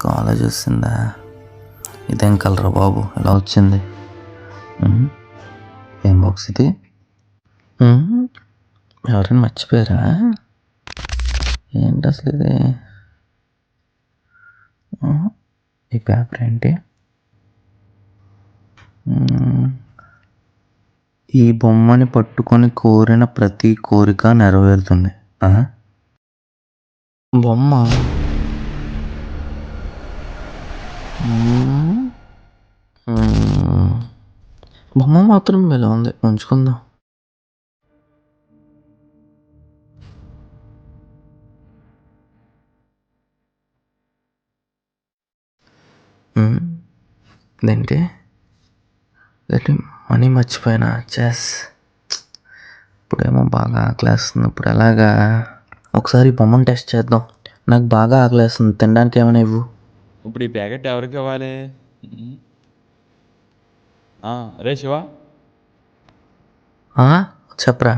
College వస్తుందా? ఇదేం కలరా బాబు ఇలా వచ్చింది? ఏం బాక్స్ ఇది? ఎవరైనా మర్చిపోయారా? ఏంటి అసలు ఇది? ఈ పేపర్ ఏంటి? ఈ బొమ్మని పట్టుకొని కోరిన ప్రతి కోరిక నెరవేరుతుంది. బొమ్మ బొమ్మ మాత్రం ఇలా ఉంది, ఉంచుకుందాం. ఇదేంటి మనీ మర్చిపోయినా. ఇప్పుడేమో బాగా ఆకలేస్తుంది. ఇప్పుడు ఎలాగా? ఒకసారి బొమ్మను టెస్ట్ చేద్దాం. నాకు బాగా ఆకలేస్తుంది, తినడానికి ఏమైనా ఇవ్వు. ఇప్పుడు ఈ ప్యాకెట్ ఎవరికి ఇవ్వాలి? రే శివ, చెప్పరా.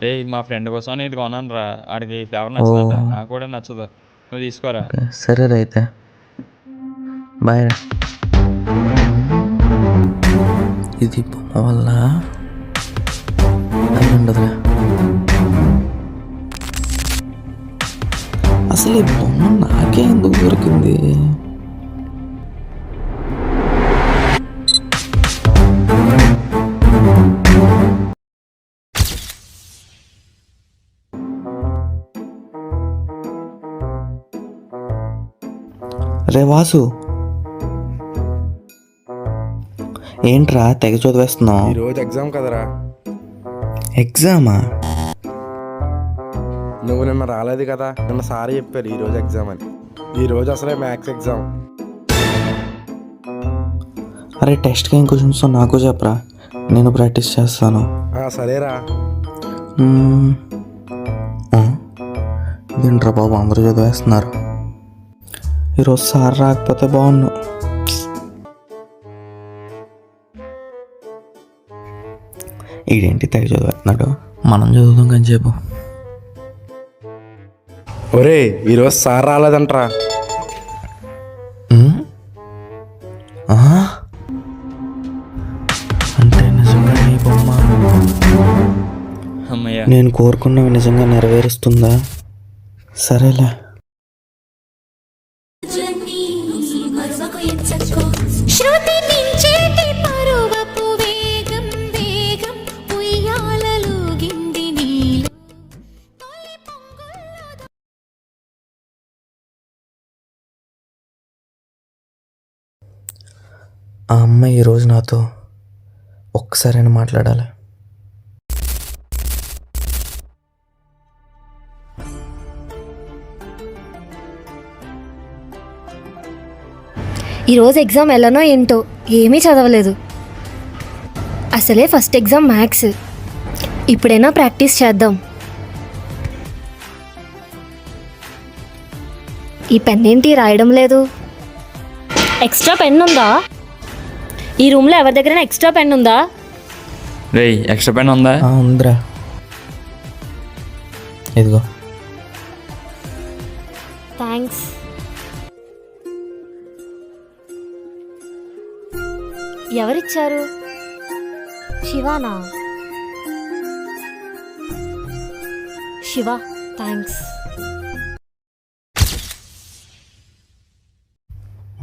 రే మా ఫ్రెండ్ కోసం ఇది కొన్నాను రా. ఆడికి ఫ్లేవర్ నచ్చిందంట, నాకు కూడా నచ్చదు. నువ్వు తీసుకోరా. సరే రా, అయితే బాయ్ రా. ఇది బొమ్మ వల్ల ఉండదురా. అసలు ఈ బొమ్మ నాకే ఎందుకు దొరికింది? రే వాసు, ఏంట్రా తెగ చదివేస్తున్నావు? ఈరోజు ఎగ్జామ్ కదరా. ఎగ్జామా? నువ్వు నిన్న రాలేదు కదా, నిన్న సార్ చెప్పారు ఈరోజు ఎగ్జామ్ అని. ఈరోజు అసలే మ్యాథ్స్ ఎగ్జామ్. అరే టెస్ట్కి ఏం క్వశ్చన్స్ నాకు చెప్పరా, నేను ప్రాక్టీస్ చేస్తాను. సరేరా. ఇదేంట్రా బాబు అందరూ చదివేస్తున్నారు. ఈరోజు సార్ రాకపోతే బాగుండు. ఈడేంటి తెగ చదివేస్తున్నాడు? మనం చదువుదాం కానీ చెప్పు. ఒరే ఈరోజు సార్ రాలేదంట్రా. అంటే నిజంగా ఈ బొమ్మ నేను కోరుకున్నవి నిజంగా నెరవేరుస్తుందా? సరేలే. ఆ అమ్మాయి ఈరోజు నాతో ఒక్కసారైనా మాట్లాడాలి. ఈరోజు ఎగ్జామ్ ఎలానో ఏంటో, ఏమీ చదవలేదు. అసలే ఫస్ట్ ఎగ్జామ్ మ్యాథ్స్. ఇప్పుడైనా ప్రాక్టీస్ చేద్దాం. ఈ పెన్ ఏంటి రాయడం లేదు? ఎక్స్ట్రా పెన్ ఉందా? ఈ రూమ్లో ఎవరి దగ్గర ఎక్స్ట్రా పెన్ ఉందా? రే ఎక్స్ట్రా పెన్ ఉందా? ఉందిరా, ఇదిగో. థ్యాంక్స్. ఎవరిచ్చారు? శివానా? శివ, థ్యాంక్స్.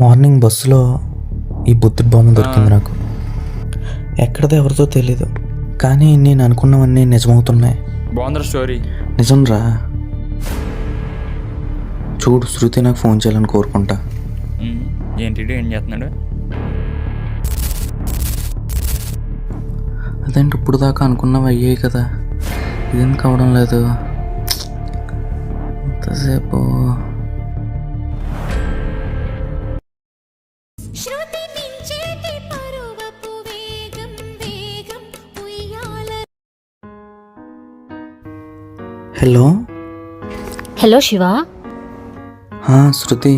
మార్నింగ్ బస్సులో ఈ బుద్ధుడి బొమ్మ దొరికింది నాకు. ఎక్కడదో ఎవరితో తెలీదు, కానీ నేను అనుకున్నవన్నీ నిజమవుతున్నాయి. బాగుందిరా స్టోరీ. నిజంరా. చూడు, శృతి నాకు ఫోన్ చేయాలని కోరుకుంటా. ఏంటి ఏం చేస్తున్నాడు? అదేంటి ఇప్పుడు దాకా అనుకున్నవి అయ్యాయి కదా, ఇదేం కావడం లేదు ఎంతసేపు? Hello hello Shiva. Shruti.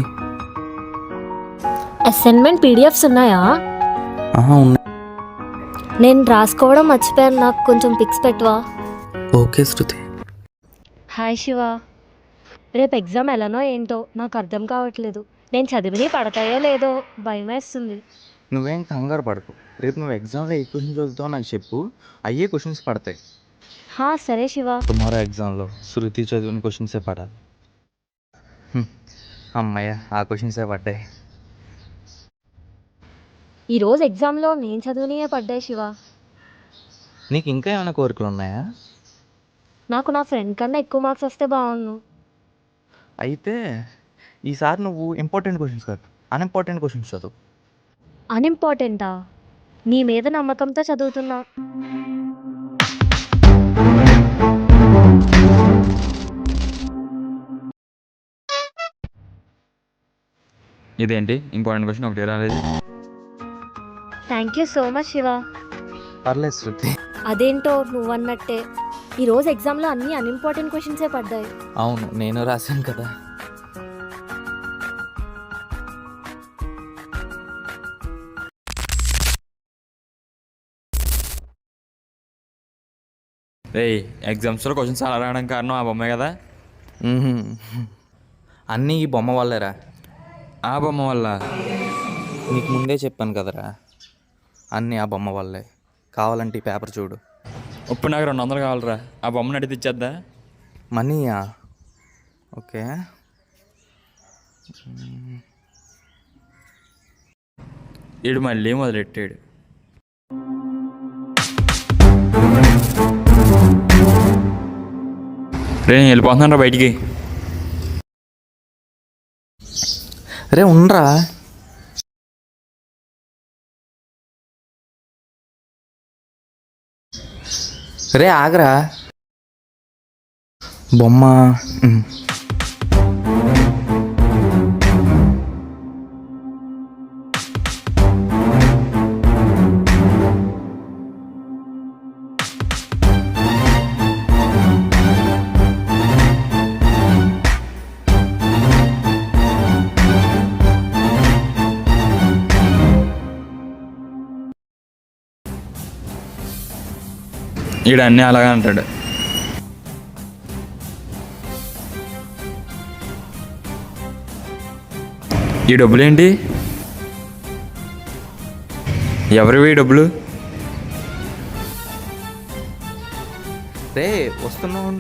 Assignment PDFs ఉన్నాయా? ఉన్నాయి. నేను రాసుకోవడం మర్చిపోయాను, నాకు కొంచెం పిక్స్ పెట్టవా? ఓకే శృతి. హాయ్ శివ. రేపు ఎగ్జామ్ ఎలానో ఏంటో నాకు అర్థం కావట్లేదు. నేను చదివినవి పడతాయో లేదో భయం వేస్తుంది. నువ్వేం కంగారు పడకు. రేపు నువ్వు ఎగ్జామ్లో ఏ క్వశ్చన్స్ చదువుతావో నాకు చెప్పు, అయ్యే క్వశ్చన్స్ పడతాయి. సరే శివ. టుమారో ఎగ్జామ్లో శృతి చదివిన క్వశ్చన్సే పడాలి. అమ్మయ్య, ఆ క్వశ్చన్సే పడ్డాయి. ఈరోజు ఎగ్జామ్లో నేను చదివినవే పడ్డాయి శివ. నీకు ఇంకా ఏమైనా కోరికలు ఉన్నాయా? నాకు నా ఫ్రెండ్ కన్నా ఎక్కువ మార్క్స్ వస్తే బాగుండు. అయితే ఈసారి నువ్వు ఇంపార్టెంట్ క్వశ్చన్స్ కాదు, అన్ఇంపార్టెంట్ క్వశ్చన్స్ చదువు. అన్ఇంపార్టెంటా? నీ మీద నమ్మకంతో చదువుతున్నా. ఇదేంటి ఇంపార్టెంట్ క్వశ్చన్ ఒకటి రాలేదు. Thank you so much Shiva. పర్లేదు శృతి. అదేంటో నువ్వన్నట్టే ఈరోజు ఎగ్జామ్లో అన్ని అన్ఇంపార్టెంట్ క్వశ్చన్సే పడ్డాయి. అవును, నేను రాశాను కదా. రేయ్, ఎగ్జామ్స్లో క్వశ్చన్స్ అలా రావడం కారణం ఆ బొమ్మే కదా. అన్నీ ఈ బొమ్మ వల్లేరా. ఆ బొమ్మ వల్ల నీకు ముందే చెప్పాను కదరా, అన్నీ ఆ బొమ్మ వల్లే. కావాలంటే ఈ పేపర్ చూడు. ఇప్పుడు నాకు 200 కావాలరా, ఆ బొమ్మను అడిగి తెచ్చేద్దా? మనీయా? ఓకే. ఈడు మళ్ళీ మొదలెట్టాడు. రే, నేను వెళ్ళిపోతున్నాను రా బయటికి. రే ఉండరా. రే ఆగరా. బొమ్మ ఈడు అన్నీ అలాగే అంటాడు. ఈ డబ్బులేంటి? ఎవరివి ఈ డబ్బులు? రే వస్తున్నావు.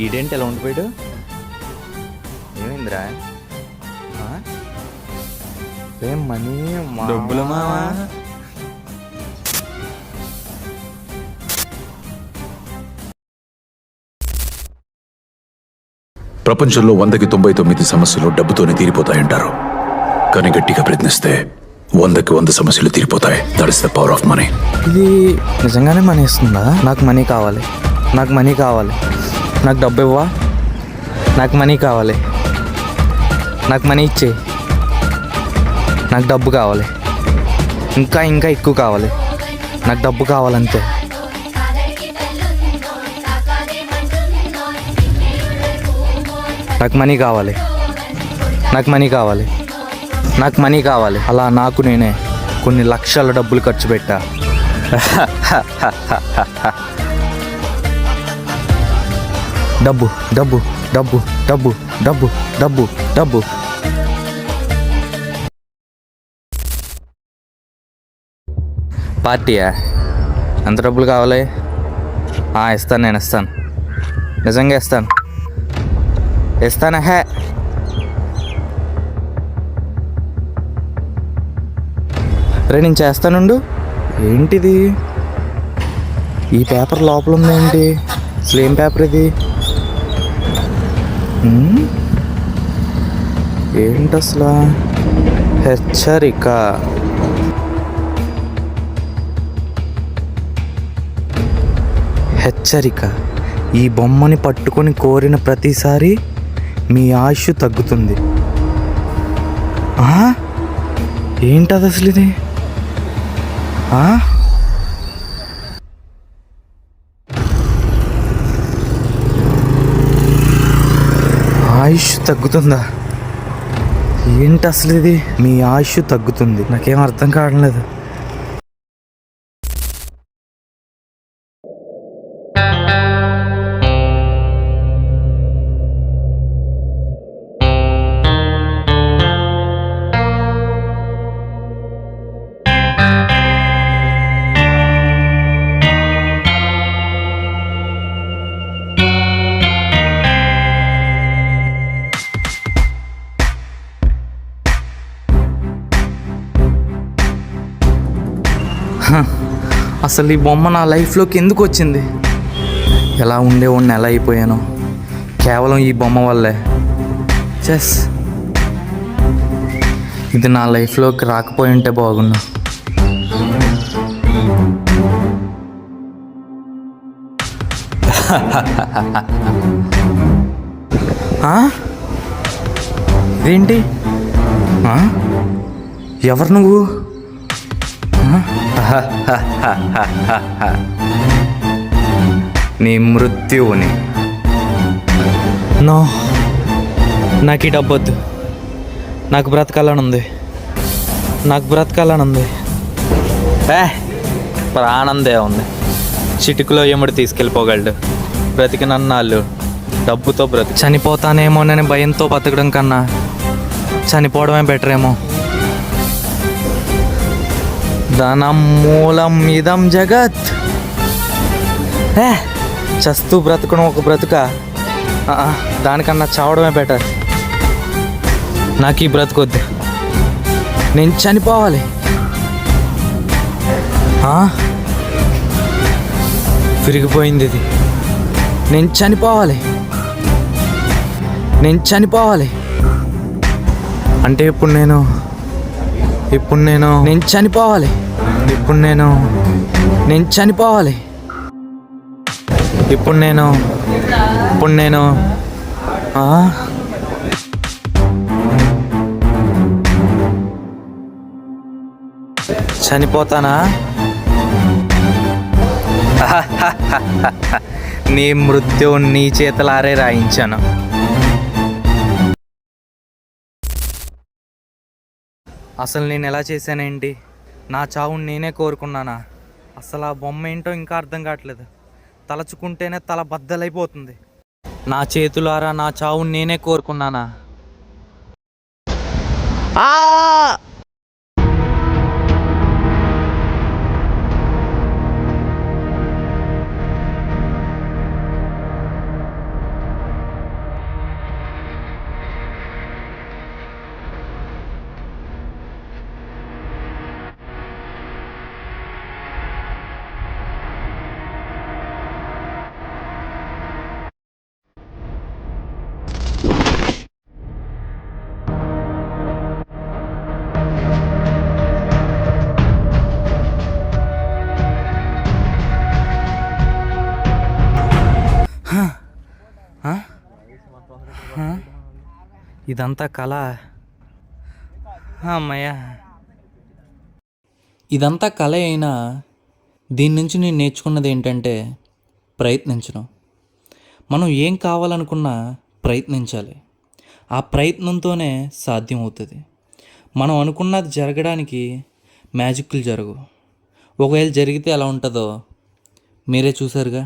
ఈడేంటి ఎలా ఉండిపోయాడు? ఏమైందిరా? రే మనీ డబ్బులు మావా. ప్రపంచంలో 100కి 99 సమస్యలు డబ్బుతోనే తీరిపోతాయంటారు. కానీ గట్టిగా ప్రయత్నిస్తే 100కి 100 సమస్యలు తీరిపోతాయి. That is the power of money. ఇది నిజంగానే మనీ ఇస్తుందా? నాకు మనీ కావాలి, నాకు మనీ కావాలి. నాకు డబ్బు ఇవ్వా? నాకు మనీ కావాలి. నాకు మనీ ఇచ్చే. నాకు డబ్బు కావాలి, ఇంకా ఇంకా ఎక్కువ కావాలి. నాకు డబ్బు కావాలంతే. నాకు మనీ కావాలి, నాకు మనీ కావాలి, నాకు మనీ కావాలి. అలా నాకు నేనే కొన్ని లక్షల డబ్బులు ఖర్చు పెట్టా. డబ్బు డబ్బు డబ్బు డబ్బు డబ్బు డబ్బు డబ్బు. పార్టీయా? ఎంత డబ్బులు కావాలి? ఇస్తాను, నేను ఇస్తాను, నిజంగా ఇస్తాను, ఇస్తానా? రే నేను చేస్తానుండు. ఏంటిది? ఈ పేపర్ లోపల ఉందేంటి? అసలు ఏం పేపర్ ఇది? ఏంటి అసలు? హెచ్చరిక. హెచ్చరిక. ఈ బొమ్మని పట్టుకొని కోరిన ప్రతిసారి మీ ఆయుష్ తగ్గుతుంది. ఏంటది అసలు ఇది? ఆయుష్ తగ్గుతుందా? ఏంటి అసలు ఇది? మీ ఆయుష్ తగ్గుతుంది. నాకేం అర్థం కావడం లేదు. అసలు ఈ బొమ్మ నా లైఫ్లోకి ఎందుకు వచ్చింది? ఎలా ఉండేవాడిని ఎలా అయిపోయాను కేవలం ఈ బొమ్మ వల్లే. చెస్ ఇది నా లైఫ్లోకి రాకపోయి ఉంటే బాగున్నా. ఏంటి? ఎవరు నువ్వు? నీ మృత్యువుని. నో, నాకు ఈ డబ్బొద్దు. నాకు బ్రతకాలనుంది. ప్రాణందే ఉంది. చిటికలో ఎముడు తీసుకెళ్ళిపోగలడు. బ్రతికినన్నాళ్ళు డబ్బుతో చనిపోతానేమోనని భయంతో బతకడం కన్నా చనిపోవడమే బెటర్ ఏమో. ధనం మూలం ఇదం జగత్. చస్తూ బ్రతకడం ఒక బ్రతుక? దానికన్నా చావడమే బెటర్. నాకు ఈ బ్రతుకొద్దు. నేను చనిపోవాలి. విరిగిపోయింది ఇది. నేను చనిపోవాలి అంటే ఇప్పుడు నేను చనిపోవాలి. చనిపోతానా? నీ మృత్యువు నీ చేతలారే రాయించాను. అసలు నేను ఎలా చేశానేంటి? నా చావుని నేనే కోరుకున్నానా? అసలు ఆ బొమ్మ ఏంటో ఇంకా అర్థం కావట్లేదు. తలచుకుంటేనే తల బద్దలైపోతుంది. నా చేతులారా నా చావుని నేనే కోరుకున్నానా? ఇదంతా కళ. అమ్మయ్యా, ఇదంతా కళ అయినా దీని నుంచి నేను నేర్చుకున్నది ఏంటంటే ప్రయత్నించడం. మనం ఏం కావాలనుకున్నా ప్రయత్నించాలి. ఆ ప్రయత్నంతోనే సాధ్యం అవుతుంది. మనం అనుకున్నది జరగడానికి మ్యాజిక్లు జరగవు. ఒకవేళ జరిగితే ఎలా ఉంటుందో మీరే చూసారుగా.